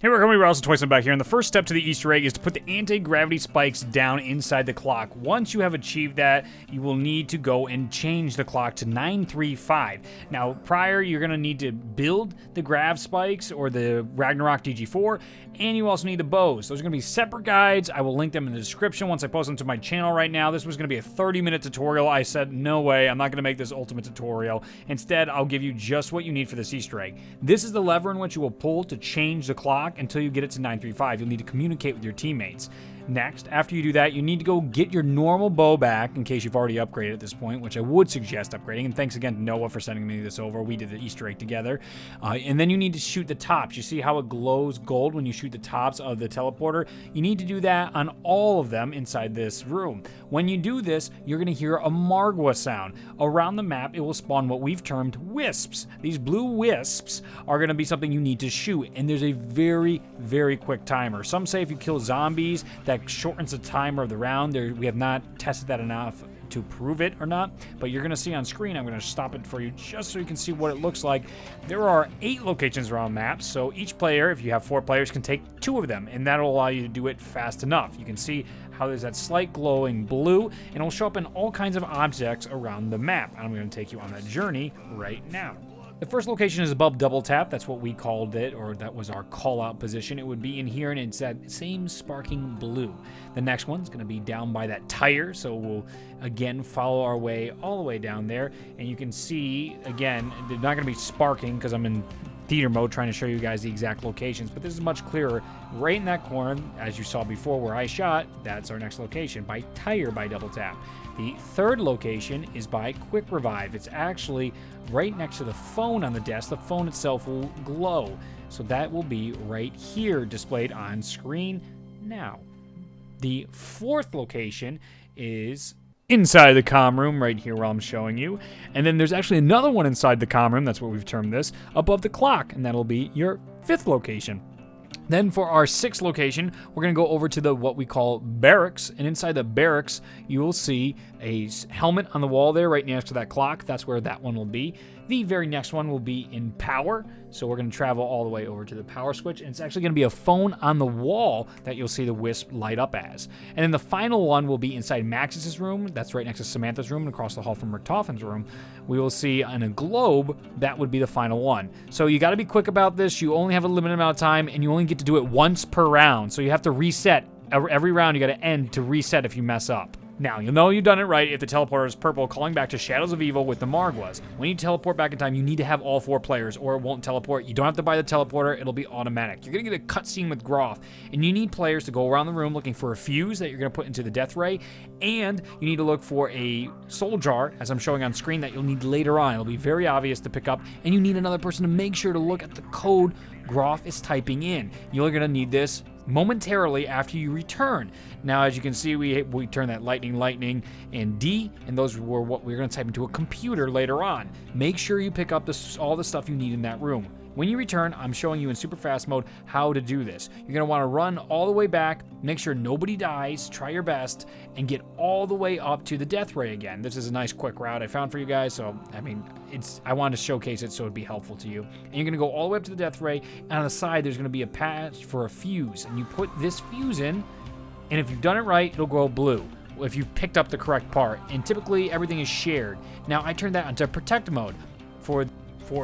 Hey, we're going to be Rouse Twice back here, and the first step to the Easter egg is to put the anti-gravity spikes down inside the clock. Once you have achieved that, you will need to go and change the clock to 935. Now, prior, you're going to need to build the grav spikes or the Ragnarok DG4, and you also need the bows. Those are going to be separate guides. I will link them in the description once I post them to my channel right now. This was going to be a 30-minute tutorial. I said, no way, I'm not going to make this ultimate tutorial. Instead, I'll give you just what you need for this Easter egg. This is the lever in which you will pull to change the clock until you get it to 935. You'll need to communicate with your teammates. Next, after you do that, you need to go get your normal bow back in case you've already upgraded at this point, which I would suggest upgrading. And thanks again to Noah for sending me this over. We did the Easter egg together. And then you need to shoot the tops. You see how it glows gold when you shoot the tops of the teleporter? You need to do that on all of them inside this room. When you do this, you're going to hear a Margwa sound. Around the map, it will spawn what we've termed wisps. These blue wisps are going to be something you need to shoot. And there's a very, very quick timer. Some say if you kill zombies, that shortens the timer of the round. We have not tested that enough to prove it or not, but you're going to see on screen. I'm going to stop it for you just so you can see what it looks like. There are 8 locations around maps, so each player, if you have 4 players, can take 2 of them, and that'll allow you to do it fast enough. You can see how there's that slight glowing blue, and it'll show up in all kinds of objects around the map. I'm going to take you on that journey right now. The first location is above double tap. That's what we called it, or that was our call out position. It would be in here, and it's that same sparking blue. The next one's going to be down by that tire, so we'll again follow our way all the way down there. And you can see, again, they're not going to be sparking because I'm in theater mode trying to show you guys the exact locations, but this is much clearer. Right in that corner, as you saw before where I shot, that's our next location, by tire by double tap. The third location is by quick revive. It's actually right next to the phone on the desk. The phone itself will glow. So that will be right here displayed on screen now. The fourth location is inside the comm room right here where I'm showing you. And then there's actually another one inside the comm room, that's what we've termed this, above the clock, and that'll be your fifth location. Then for our sixth location, we're going to go over to what we call barracks, and inside the barracks, you will see a helmet on the wall there right next to that clock. That's where that one will be. The very next one will be in power, so we're going to travel all the way over to the power switch, and it's actually going to be a phone on the wall that you'll see the wisp light up as. And then the final one will be inside Max's room. That's right next to Samantha's room and across the hall from Richtofen's room. We will see on a globe, that would be the final one. So you got to be quick about this. You only have a limited amount of time, and you only get to do it once per round. So you have to reset. Every round you got to end to reset if you mess up. Now, you'll know you've done it right if the teleporter is purple, calling back to Shadows of Evil with the Margwas. When you teleport back in time, you need to have all 4 players, or it won't teleport. You don't have to buy the teleporter, it'll be automatic. You're going to get a cutscene with Groth, and you need players to go around the room looking for a fuse that you're going to put into the death ray, and you need to look for a soul jar, as I'm showing on screen, that you'll need later on. It'll be very obvious to pick up, and you need another person to make sure to look at the code Groth is typing in. You're going to need this momentarily after you return. Now, as you can see, we turn that lightning, and D, and those were what we're going to type into a computer later on. Make sure you pick up all the stuff you need in that room. When you return, I'm showing you in super fast mode how to do this. You're going to want to run all the way back, make sure nobody dies, try your best, and get all the way up to the death ray again. This is a nice quick route I found for you guys, so I wanted to showcase it so it'd be helpful to you. And you're going to go all the way up to the death ray, and on the side there's going to be a patch for a fuse, and you put this fuse in, and if you've done it right, it'll glow blue if you've picked up the correct part, and typically everything is shared. Now, I turned that onto protect mode for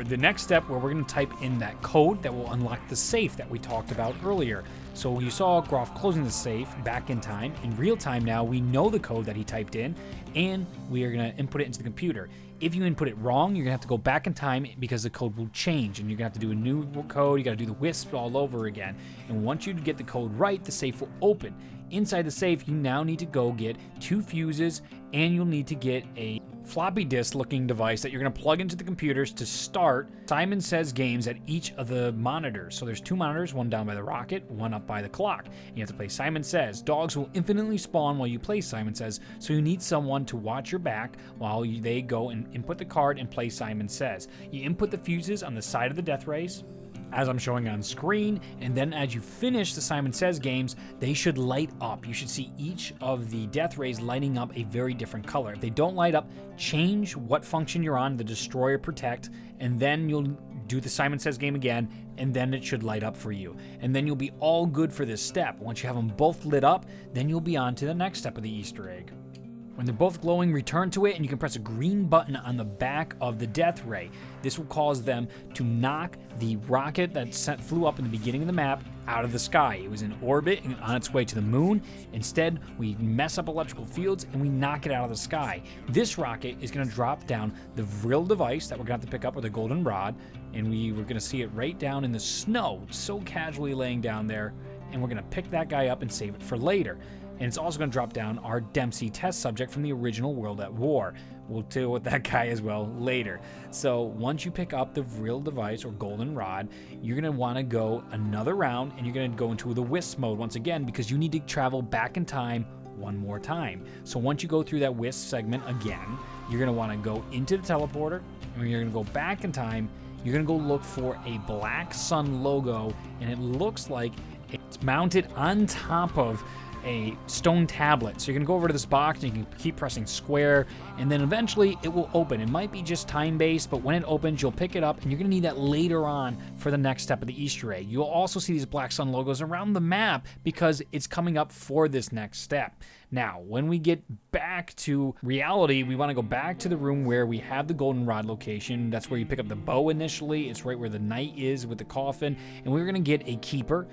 the next step, where we're going to type in that code that will unlock the safe that we talked about earlier. So you saw Groff closing the safe back in time. In real time now, we know the code that he typed in, and we are going to input it into the computer. If you input it wrong, you're going to have to go back in time because the code will change, and you're going to have to do a new code. You got to do the wisp all over again. And once you get the code right, the safe will open. Inside the safe, you now need to go get 2 fuses, and you'll need to get a floppy disk looking device that you're going to plug into the computers to start Simon Says games at each of the monitors. So there's 2 monitors, one down by the rocket, one up by the clock. You have to play Simon Says. Dogs will infinitely spawn while you play Simon Says, so you need someone to watch your back while they go and input the card and play Simon Says. You input the fuses on the side of the death rays, as I'm showing on screen, and then as you finish the Simon Says games, they should light up. You should see each of the death rays lighting up a very different color. If they don't light up, change what function you're on, the destroy or protect, and then you'll do the Simon Says game again, and then it should light up for you. And then you'll be all good for this step. Once you have them both lit up, then you'll be on to the next step of the Easter egg. When they're both glowing, return to it, and you can press a green button on the back of the death ray. This will cause them to knock the rocket that flew up in the beginning of the map out of the sky. It was in orbit and on its way to the moon. Instead, we mess up electrical fields and we knock it out of the sky. This rocket is going to drop down the Vril device that we're going to have to pick up with a golden rod, and we're going to see it right down in the snow, so casually laying down there, and we're going to pick that guy up and save it for later. And it's also going to drop down our Dempsey test subject from the original World at War. We'll deal with that guy as well later. So once you pick up the Vril device or golden rod, you're going to want to go another round, and you're going to go into the wisp mode once again, because you need to travel back in time one more time. So once you go through that wisp segment again, you're going to want to go into the teleporter, and you're going to go back in time. You're going to go look for a black sun logo, and it looks like it's mounted on top of a stone tablet. So you're gonna go over to this box and you can keep pressing square, and then eventually it will open. It might be just time-based, but when it opens, you'll pick it up, and you're gonna need that later on for the next step of the Easter egg. You'll also see these black sun logos around the map because it's coming up for this next step. Now, when we get back to reality, we want to go back to the room where we have the goldenrod location. That's where you pick up the bow initially. It's right where the knight is with the coffin, and we're gonna get a keeper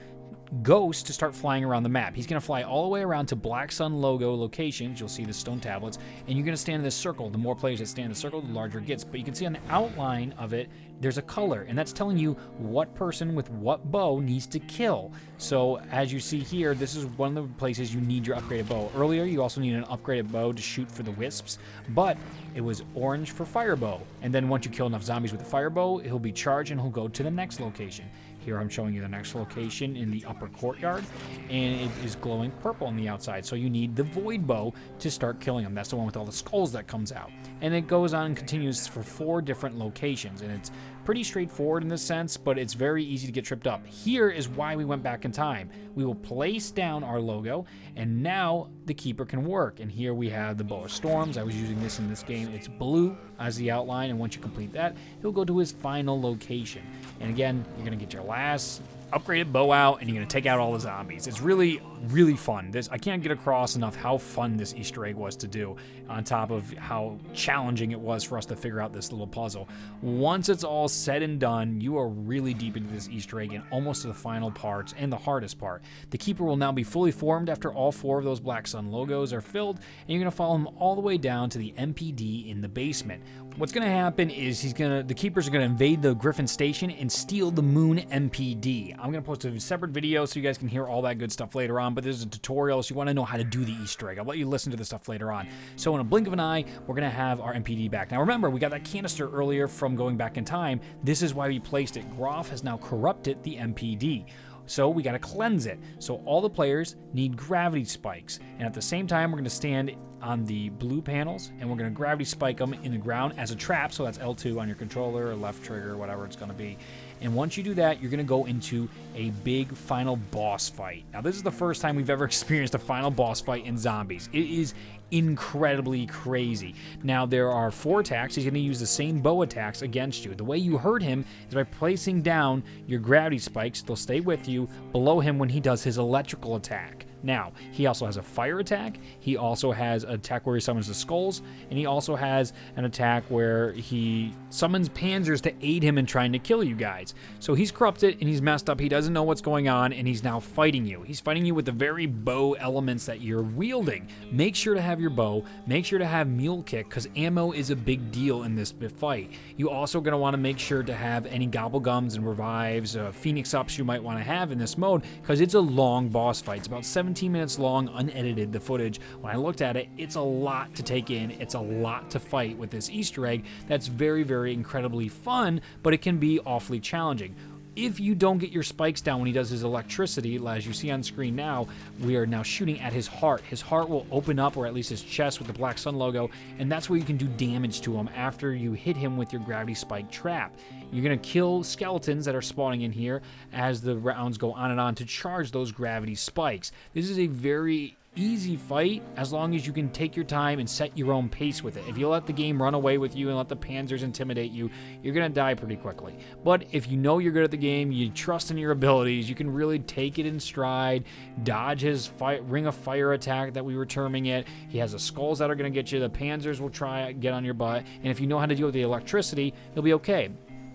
ghost to start flying around the map. He's going to fly all the way around to Black Sun logo locations. You'll see the stone tablets, and you're going to stand in this circle. The more players that stand in the circle, the larger it gets. But you can see on the outline of it, there's a color, and that's telling you what person with what bow needs to kill. So as you see here, this is one of the places you need your upgraded bow. Earlier, you also need an upgraded bow to shoot for the wisps, but it was orange for fire bow. And then once you kill enough zombies with the fire bow, he'll be charged and he'll go to the next location. Here I'm showing you the next location in the upper courtyard, and it is glowing purple on the outside. So you need the void bow to start killing them. That's the one with all the skulls that comes out. And it goes on and continues for 4 different locations, and it's pretty straightforward in this sense, but it's very easy to get tripped up. Here is why we went back in time. We will place down our logo, and now the keeper can work. And here we have the Bow of Storms. I was using this in this game. It's blue as the outline, and once you complete that, he'll go to his final location. And again, you're going to get your last upgraded bow out, and you're going to take out all the zombies. It's really, really fun. I can't get across enough how fun this Easter egg was to do, on top of how challenging it was for us to figure out this little puzzle. Once it's all said and done, you are really deep into this Easter egg and almost to the final parts and the hardest part. The Keeper will now be fully formed after all 4 of those Black Sun logos are filled, and you're going to follow him all the way down to the MPD in the basement. What's going to happen is the Keepers are going to invade the Griffin Station and steal the Moon MPD. I'm going to post a separate video so you guys can hear all that good stuff later on, but this is a tutorial, so you want to know how to do the Easter egg. I'll let you listen to the stuff later on. So in a blink of an eye, we're going to have our MPD back. Now remember, we got that canister earlier from going back in time. This is why we placed it. Groff has now corrupted the MPD. So we got to cleanse it. So all the players need gravity spikes. And at the same time, we're going to stand on the blue panels, and we're going to gravity spike them in the ground as a trap. So that's L2 on your controller or left trigger, whatever it's going to be. And once you do that, you're going to go into a big final boss fight. Now, this is the first time we've ever experienced a final boss fight in zombies. It is incredibly crazy. Now, there are 4 attacks. He's going to use the same bow attacks against you. The way you hurt him is by placing down your gravity spikes. They'll stay with you below him when he does his electrical attack. Now, he also has a fire attack. He also has an attack where he summons the skulls, and he also has an attack where he summons panzers to aid him in trying to kill you guys. So he's corrupted, and he's messed up. He doesn't know what's going on, and he's now fighting you. He's fighting you with the very bow elements that you're wielding. Make sure to have your bow. Make sure to have mule kick, because ammo is a big deal in this fight. You also going to want to make sure to have any gobble gums and revives, phoenix ups you might want to have in this mode, because it's a long boss fight. It's about 17 minutes long, unedited, the footage. When I looked at it, it's a lot to take in. It's a lot to fight with this Easter egg that's very, very incredibly fun, but it can be awfully challenging. If you don't get your spikes down when he does his electricity, as you see on screen now, we are now shooting at his heart. His heart will open up, or at least his chest with the Black Sun logo, and that's where you can do damage to him after you hit him with your gravity spike trap. You're going to kill skeletons that are spawning in here as the rounds go on and on to charge those gravity spikes. This is a very easy fight as long as you can take your time and set your own pace with it. If you let the game run away with you and let the panzers intimidate you, you're going to die pretty quickly. But if you know you're good at the game, you trust in your abilities, you can really take it in stride, dodge his ring of fire attack that we were terming it. He has the skulls that are going to get you. The panzers will try get on your butt. And if you know how to deal with the electricity, you'll be okay.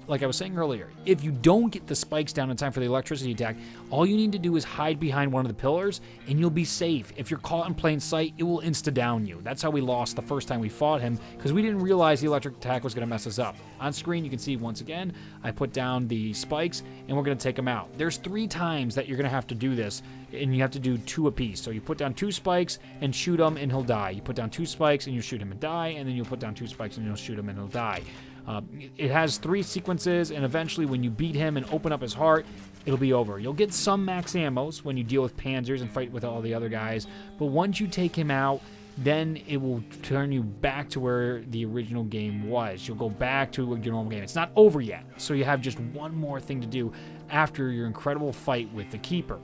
Like I was saying earlier, if you don't get the spikes down in time for the electricity attack, all you need to do is hide behind one of the pillars and you'll be safe. If you're caught in plain sight, it will insta-down you. That's how we lost the first time we fought him, because we didn't realize the electric attack was going to mess us up. On screen, you can see once again, I put down the spikes and we're going to take them out. There's 3 times that you're going to have to do this, and you have to do 2 apiece. So you put down 2 spikes and shoot him and he'll die. You put down 2 spikes and you shoot him and die, and then you'll put down 2 spikes and you'll shoot him and he'll die. It has 3 sequences, and eventually when you beat him and open up his heart, it'll be over. You'll get some max ammos when you deal with panzers and fight with all the other guys, but once you take him out, then it will turn you back to where the original game was. You'll go back to your normal game. It's not over yet, so you have just one more thing to do after your incredible fight with the Keeper.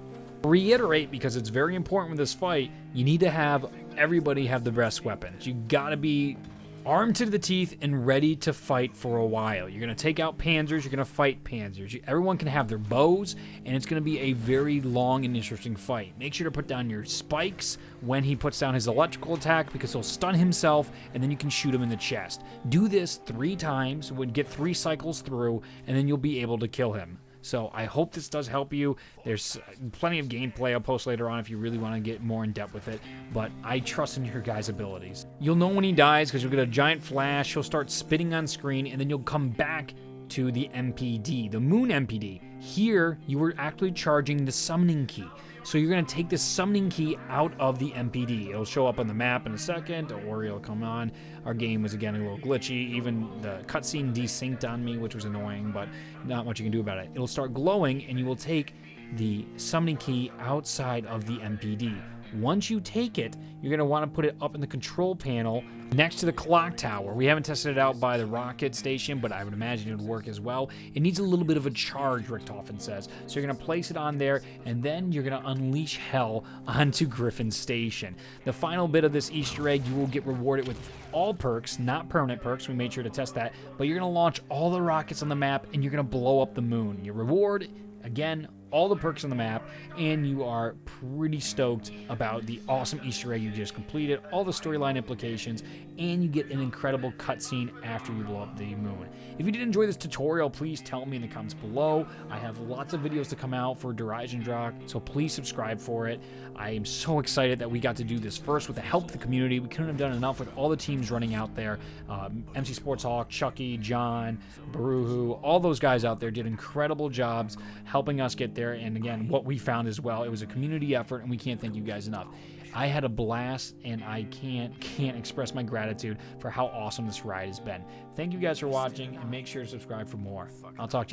Reiterate, because it's very important with this fight, you need to have everybody have the best weapons. You gotta be armed to the teeth and ready to fight for a while. You're going to take out panzers. You're going to fight panzers. Everyone can have their bows, and it's going to be a very long and interesting fight. Make sure to put down your spikes when he puts down his electrical attack, because he'll stun himself, and then you can shoot him in the chest. Do this 3 times, would get 3 cycles through, and then you'll be able to kill him. So I hope this does help you. There's plenty of gameplay I'll post later on if you really want to get more in depth with it, but I trust in your guys' abilities. You'll know when he dies because you'll get a giant flash, he'll start spitting on screen, and then you'll come back to the MPD, the Moon MPD. Here, you were actually charging the summoning key. So you're going to take the summoning key out of the MPD. It'll show up on the map in a second, or it'll come on. Our game was, again, a little glitchy. Even the cutscene desynced on me, which was annoying, but not much you can do about it. It'll start glowing, and you will take the summoning key outside of the MPD. Once you take it, you're going to want to put it up in the control panel next to the clock tower. We haven't tested it out by the rocket station, but I would imagine it would work as well. It needs a little bit of a charge, Richtofen says. So you're going to place it on there, and then you're going to unleash hell onto Griffin Station. The final bit of this Easter egg, you will get rewarded with all perks, not permanent perks. We made sure to test that. But you're going to launch all the rockets on the map, and you're going to blow up the moon. Your reward, again, all the perks on the map, and you are pretty stoked about the awesome Easter egg you just completed, all the storyline implications, and you get an incredible cutscene after you blow up the moon. If you did enjoy this tutorial, please tell me in the comments below. I have lots of videos to come out for Eisendrache, so please subscribe for it. I am so excited that we got to do this first with the help of the community. We couldn't have done enough with all the teams running out there. MC Sports Hawk, Chucky, John, Baruhu, all those guys out there did incredible jobs helping us get there. And again, what we found as well, it was a community effort, and we can't thank you guys enough. I had a blast, and I can't express my gratitude for how awesome this ride has been. Thank you guys for watching, and make sure to subscribe for more. I'll talk to you in the